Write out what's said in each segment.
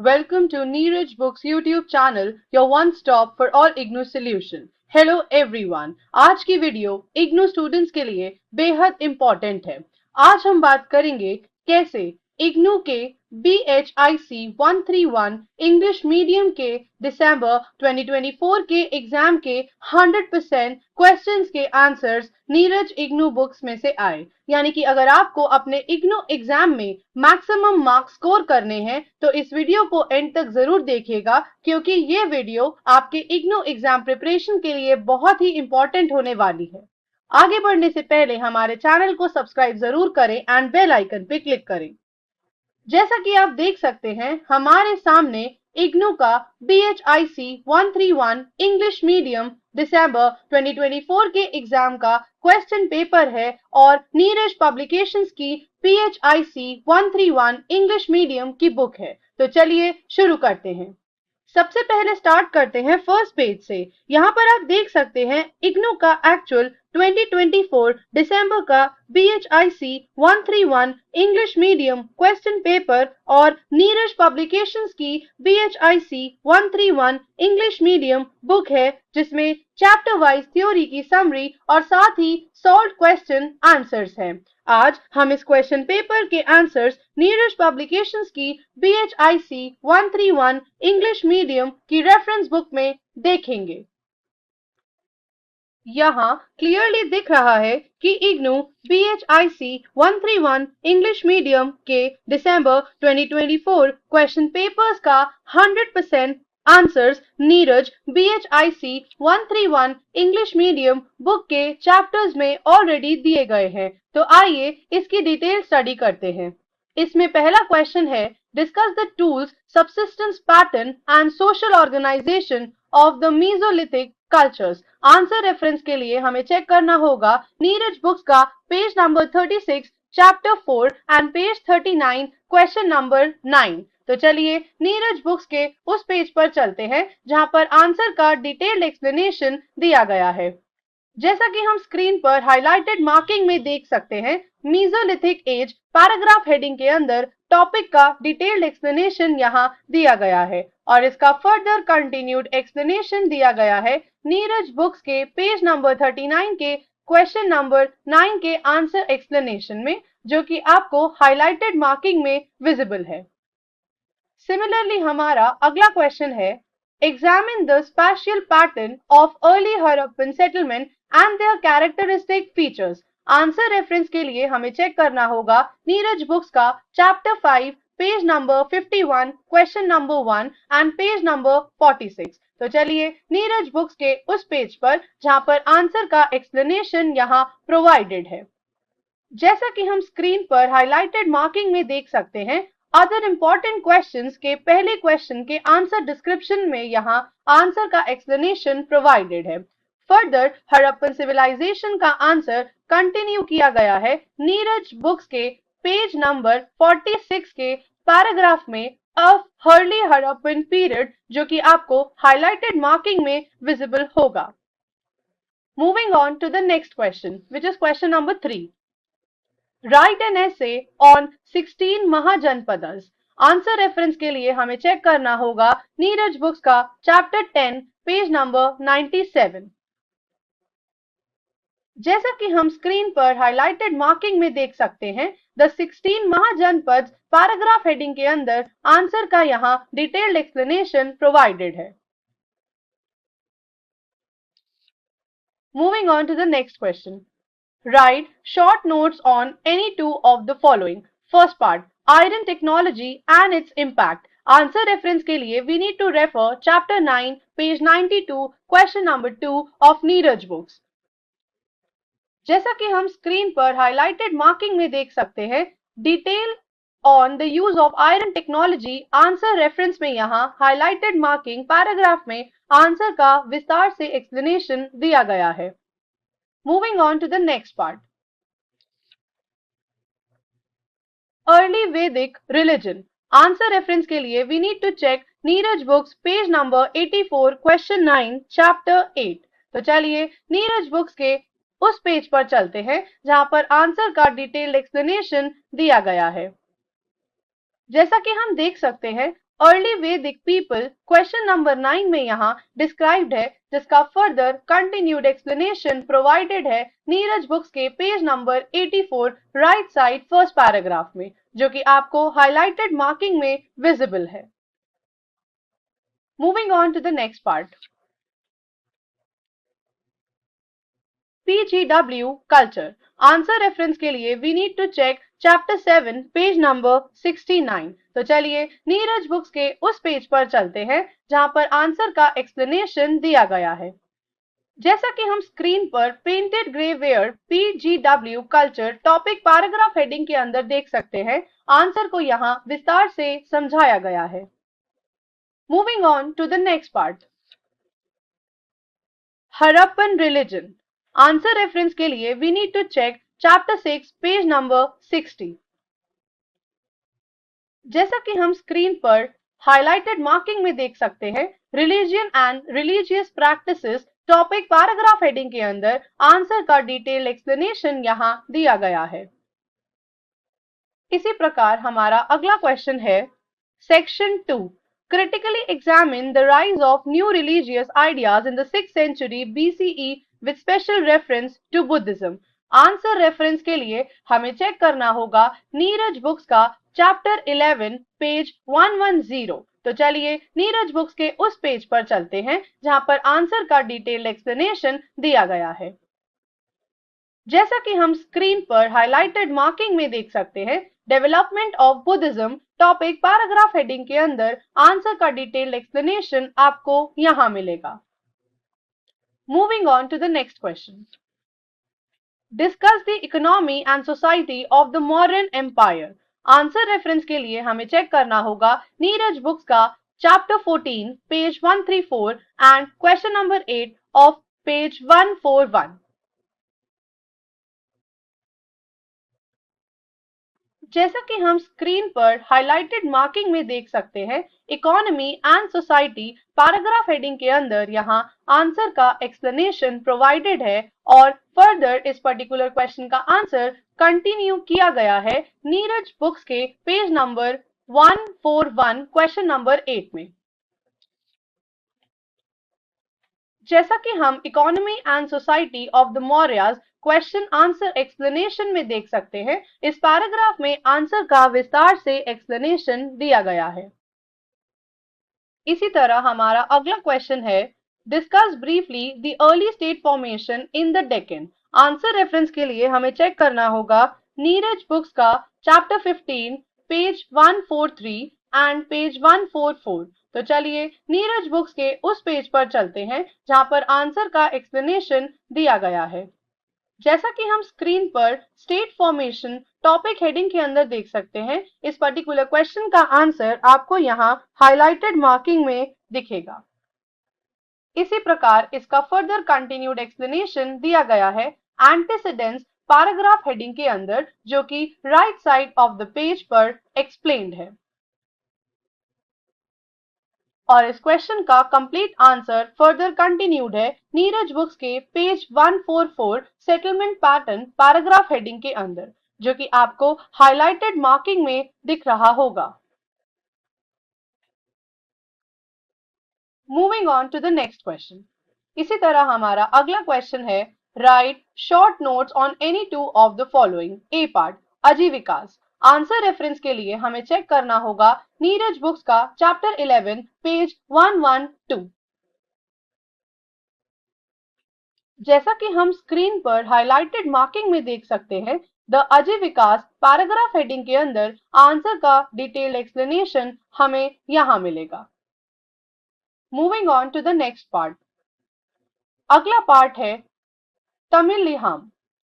Welcome to Neeraj Books YouTube channel, your one stop for all IGNOU solution. Hello everyone. आज की video IGNOU students के लिए बेहद important है। आज हम बात करेंगे कैसे IGNOU के BHIC 131 इंग्लिश मीडियम के दिसंबर 2024 के एग्जाम के 100% क्वेश्चंस के आंसर्स नीरज IGNOU बुक्स में से आए। यानी कि अगर आपको अपने IGNOU एग्जाम में मैक्सिमम मार्क्स स्कोर करने हैं तो इस वीडियो को एंड तक जरूर देखिएगा, क्योंकि ये वीडियो आपके IGNOU एग्जाम प्रिपरेशन के लिए बहुत ही इंपॉर्टेंट होने वाली है। आगे बढ़ने से पहले हमारे चैनल को सब्सक्राइब जरूर करें एंड बेल आइकन पे क्लिक करें। जैसा कि आप देख सकते हैं, हमारे सामने IGNOU का BHIC 131 इंग्लिश मीडियम दिसंबर 2024 के एग्जाम का क्वेश्चन पेपर है और नीरज पब्लिकेशंस की BHIC 131 इंग्लिश मीडियम की बुक है। तो चलिए शुरू करते हैं। सबसे पहले स्टार्ट करते हैं फर्स्ट पेज से। यहाँ पर आप देख सकते हैं IGNOU का एक्चुअल 2024 दिसंबर का BHIC 131 English medium question paper और नीरज पब्लिकेशंस की BHIC 131 इंग्लिश मीडियम बुक है, जिसमें चैप्टर वाइज थ्योरी की समरी और साथ ही सॉल्व क्वेश्चन आंसर्स हैं। आज हम इस क्वेश्चन पेपर के आंसर्स नीरज पब्लिकेशंस की BHIC 131 इंग्लिश मीडियम की रेफरेंस बुक में देखेंगे। यहाँ क्लियरली दिख रहा है कि IGNOU BHIC 131 इंग्लिश मीडियम के दिसंबर 2024 क्वेश्चन पेपर्स का 100% answers Neeraj BHIC 131 English medium book के चैप्टर्स में ऑलरेडी दिए गए हैं। तो आइए इसकी डिटेल स्टडी करते हैं। इसमें पहला क्वेश्चन है, discuss the tools, subsistence pattern and social organisation of the mesolithic cultures. Answer reference के लिए हमें चेक करना होगा नीरज बुक्स का page number 36 chapter 4 and page 39 question number 9। तो चलिए नीरज बुक्स के उस पेज पर चलते हैं जहां पर आंसर का डिटेल्ड एक्सप्लेनेशन दिया गया है। जैसा कि हम स्क्रीन पर हाइलाइटेड मार्किंग में देख सकते हैं, मेसोलिथिक एज पैराग्राफ हेडिंग के अंदर टॉपिक का डिटेल्ड एक्सप्लेनेशन यहाँ दिया गया है और इसका फर्दर कंटिन्यूड एक्सप्लेनेशन दिया गया है नीरज बुक्स के पेज नंबर 39 के क्वेश्चन नंबर 9 के आंसर एक्सप्लेनेशन में, जो कि आपको हाइलाइटेड मार्किंग में विजिबल है। सिमिलरली हमारा अगला क्वेश्चन है, examine the spatial pattern of early Harappan settlement and their characteristic features। Answer reference के लिए हमें चेक करना होगा नीरज बुक्स का chapter 5 page number 51 question number 1 and page number 46। तो चलिए नीरज बुक्स के उस पेज पर जहां पर आंसर का एक्सप्लेनेशन यहाँ प्रोवाइडेड है। जैसा कि हम स्क्रीन पर हाइलाइटेड मार्किंग में देख सकते हैं, अदर इंपॉर्टेंट क्वेश्चंस के पहले क्वेश्चन के आंसर डिस्क्रिप्शन में यहाँ आंसर का एक्सप्लेनेशन प्रोवाइडेड है। फर्दर हड़प्पन सिविलाइजेशन का आंसर कंटिन्यू किया गया है नीरज बुक्स के पेज नंबर 46 के पैराग्राफ में ऑफ अर्ली हड़प्पन पीरियड, जो कि आपको हाइलाइटेड मार्किंग में विजिबल होगा। Moving on to the next question, which is question number 3। Write an essay on 16 Mahajanapadas. Answer reference के लिए हमें चेक करना होगा नीरज बुक्स का चैप्टर 10 पेज नंबर 97। जैसा कि हम स्क्रीन पर हाइलाइटेड मार्किंग में देख सकते हैं, द 16 महाजनपद पैराग्राफ हेडिंग के अंदर आंसर का यहाँ डिटेल्ड एक्सप्लेनेशन प्रोवाइडेड है। Moving on to the next question, write short notes on any two of the following। First part, iron technology and its impact। Answer reference के लिए we need to refer chapter 9 page 92 question number 2 of Neeraj books. जैसा कि हम screen पर highlighted marking में देख सकते हैं, detail on the use of iron technology. Answer reference में यहाँ हाइलाइटेड मार्किंग पैराग्राफ में आंसर का विस्तार से एक्सप्लेनेशन दिया गया है। Moving on to the next part, early Vedic religion। Answer reference के लिए we need to check Neeraj books page number 84 question 9 chapter 8। तो चलिए नीरज बुक्स के उस पेज पर चलते हैं जहां पर आंसर का डिटेल्ड एक्सप्लेनेशन दिया गया है। जैसा कि हम देख सकते हैं, अर्ली वैदिक पीपल क्वेश्चन नंबर 9 में यहाँ डिस्क्राइब्ड है, जिसका फर्दर कंटिन्यूड एक्सप्लेनेशन प्रोवाइडेड है नीरज बुक्स के page number 84 right side first paragraph में, जो कि आपको हाईलाइटेड मार्किंग में विजिबल है। Moving on to the next part, PGW culture. Answer reference के लिए we need to check chapter 7 page number 69। तो चलिए नीरज बुक्स के उस पेज पर चलते हैं जहां पर आंसर का एक्सप्लेनेशन दिया गया है। जैसा कि हम स्क्रीन पर painted grey ware PGW culture topic paragraph heading के अंदर देख सकते हैं, आंसर को यहाँ विस्तार से समझाया गया है। Moving on to the next part, Harappan religion. Answer reference के लिए we need to check chapter 6 page number 60। जैसा कि हम स्क्रीन पर हाईलाइटेड मार्किंग में देख सकते हैं, religion and religious practices topic paragraph heading के अंदर आंसर का डिटेल एक्सप्लेनेशन यहाँ दिया गया है। इसी प्रकार हमारा अगला क्वेश्चन है section 2, critically examine the rise of new religious ideas in the 6th century BCE with special reference to Buddhism। Answer reference के लिए हमें चेक करना होगा नीरज बुक्स का चैप्टर 11 पेज 110। तो चलिए नीरज बुक्स के उस पेज पर चलते हैं जहां पर आंसर का डिटेल एक्सप्लेनेशन दिया गया है। जैसा कि हम स्क्रीन पर हाईलाइटेड मार्किंग में देख सकते हैं, development of Buddhism topic paragraph heading के अंदर आंसर का डिटेल्ड एक्सप्लेनेशन आपको यहां मिलेगा। Moving on to the next question, discuss the economy and society of the modern empire. Answer reference के लिए हमें चेक करना होगा नीरज बुक्स का chapter 14 page 134 and question number 8 of page 141। जैसा कि हम स्क्रीन पर हाईलाइटेड मार्किंग में देख सकते हैं, economy and society paragraph heading के अंदर यहाँ आंसर का एक्सप्लेनेशन प्रोवाइडेड है और फर्दर इस पर्टिकुलर क्वेश्चन का आंसर कंटिन्यू किया गया है नीरज बुक्स के पेज नंबर 141 क्वेश्चन नंबर 8 में। जैसा कि हम economy and society of the Mauryas question answer explanation में देख सकते हैं, इस पैराग्राफ में आंसर का विस्तार से एक्सप्लेनेशन दिया गया है। इसी तरह हमारा अगला क्वेश्चन है discuss briefly the early state formation in the Deccan. Answer reference के लिए हमें चेक करना होगा नीरज बुक्स का चैप्टर 15 पेज 143 एंड पेज 144। तो चलिए नीरज बुक्स के उस पेज पर चलते हैं जहां पर आंसर का एक्सप्लेनेशन दिया गया है। जैसा कि हम स्क्रीन पर स्टेट फॉर्मेशन टॉपिक हेडिंग के अंदर देख सकते हैं, इस पर्टिकुलर क्वेश्चन का आंसर आपको यहाँ हाईलाइटेड मार्किंग में दिखेगा। इसी प्रकार इसका फर्दर कंटिन्यूड एक्सप्लेनेशन दिया गया है एंटीसीडेंट्स पैराग्राफ हेडिंग के अंदर, जो कि right side of the page पर एक्सप्लेन्ड है। और इस क्वेश्चन का कंप्लीट आंसर फर्दर कंटिन्यूड है नीरज बुक्स के page 144 settlement pattern paragraph heading के अंदर, जो कि आपको हाईलाइटेड मार्किंग में दिख रहा होगा। Moving on to the next question, इसी तरह हमारा अगला क्वेश्चन है write short notes on any two of the following. A part, Ajivikas. Answer reference के लिए हमें चेक करना होगा नीरज बुक्स का चैप्टर 11 पेज 112। जैसा कि हम स्क्रीन पर हाईलाइटेड मार्किंग में देख सकते हैं, द आजीविकास पैराग्राफ हेडिंग के अंदर आंसर का डिटेल्ड एक्सप्लेनेशन हमें यहां मिलेगा। Moving on to the next part, अगला पार्ट है तमिलिहाम।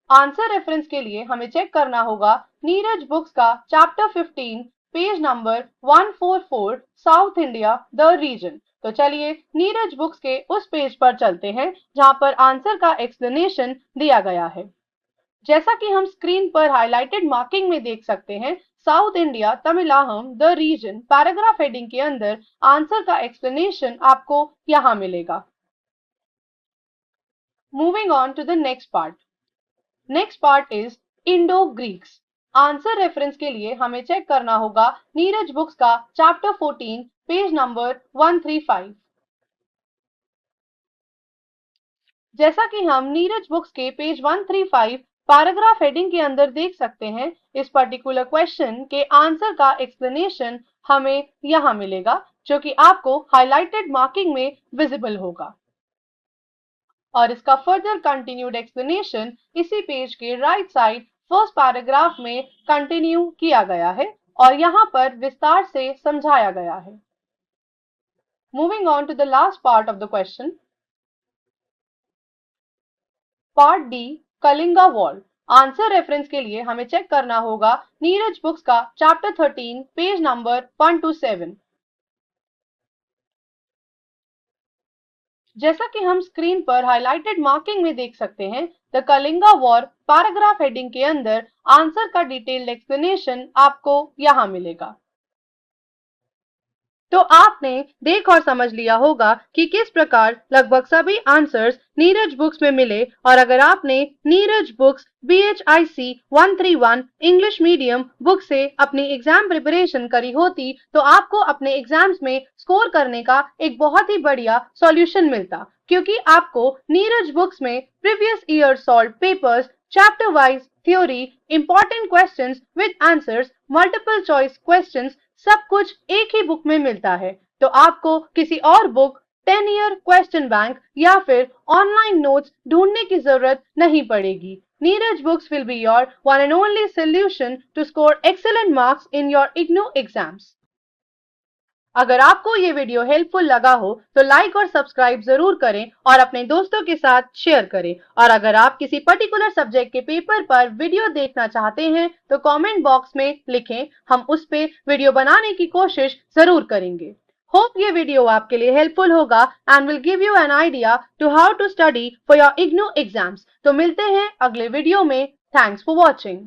आंसर रेफरेंस के लिए हमें चेक करना होगा नीरज बुक्स का chapter 15 page number 144 south India the region. तो चलिए नीरज बुक्स के उस पेज पर चलते हैं जहां पर आंसर का एक्सप्लेनेशन दिया गया है। जैसा कि हम स्क्रीन पर हाईलाइटेड मार्किंग में देख सकते हैं, south India Tamilakam the region paragraph heading के अंदर आंसर का एक्सप्लेनेशन आपको यहां मिलेगा। Moving on to the next part, next part is Indo Greeks. Answer reference के लिए हमें चेक करना होगा नीरज बुक्स का चैप्टर 14 पेज नंबर 135। जैसा कि हम नीरज बुक्स के पेज 135 पैराग्राफ हेडिंग के अंदर देख सकते हैं, इस पर्टिकुलर क्वेश्चन के आंसर का एक्सप्लेनेशन हमें यहाँ मिलेगा, जो कि आपको हाईलाइटेड मार्किंग में विजिबल होगा। और इसका फर्दर कंटिन्यूड एक्सप्लेनेशन इसी पेज के राइट साइड फर्स्ट पैराग्राफ में कंटिन्यू किया गया है और यहाँ पर विस्तार से समझाया गया है। Moving on to the last part of the question, part D, Kalinga war. Answer reference के लिए हमें चेक करना होगा नीरज बुक्स का चैप्टर 13 पेज नंबर 127। जैसा कि हम स्क्रीन पर हाईलाइटेड मार्किंग में देख सकते हैं, the Kalinga war paragraph heading के अंदर आंसर का डिटेल्ड एक्सप्लेनेशन आपको यहाँ मिलेगा। तो आपने देख और समझ लिया होगा कि किस प्रकार लगभग सभी आंसर्स नीरज बुक्स में मिले, और अगर आपने Neeraj books BHIC 131 English medium book से अपनी एग्जाम प्रिपरेशन करी होती तो आपको अपने एग्जाम्स में स्कोर करने का एक बहुत ही बढ़िया सॉल्यूशन मिलता, क्योंकि आपको नीरज बुक्स में previous year solve papers, chapter wise theory, important questions with answers, multiple choice questions सब कुछ एक ही बुक में मिलता है। तो आपको किसी और बुक, 10 ईयर क्वेश्चन बैंक या फिर ऑनलाइन नोट्स ढूंढने की जरूरत नहीं पड़ेगी। Neeraj books will be your one and only solution to score excellent marks in your IGNOU exams। अगर आपको ये वीडियो हेल्पफुल लगा हो तो लाइक और सब्सक्राइब जरूर करें और अपने दोस्तों के साथ शेयर करें। और अगर आप किसी पर्टिकुलर सब्जेक्ट के पेपर पर वीडियो देखना चाहते हैं तो कमेंट बॉक्स में लिखें, हम उस पे वीडियो बनाने की कोशिश जरूर करेंगे। होप ये वीडियो आपके लिए हेल्पफुल होगा and will give you an idea to how to study for your IGNOU exams. तो मिलते हैं अगले वीडियो में। Thanks for watching.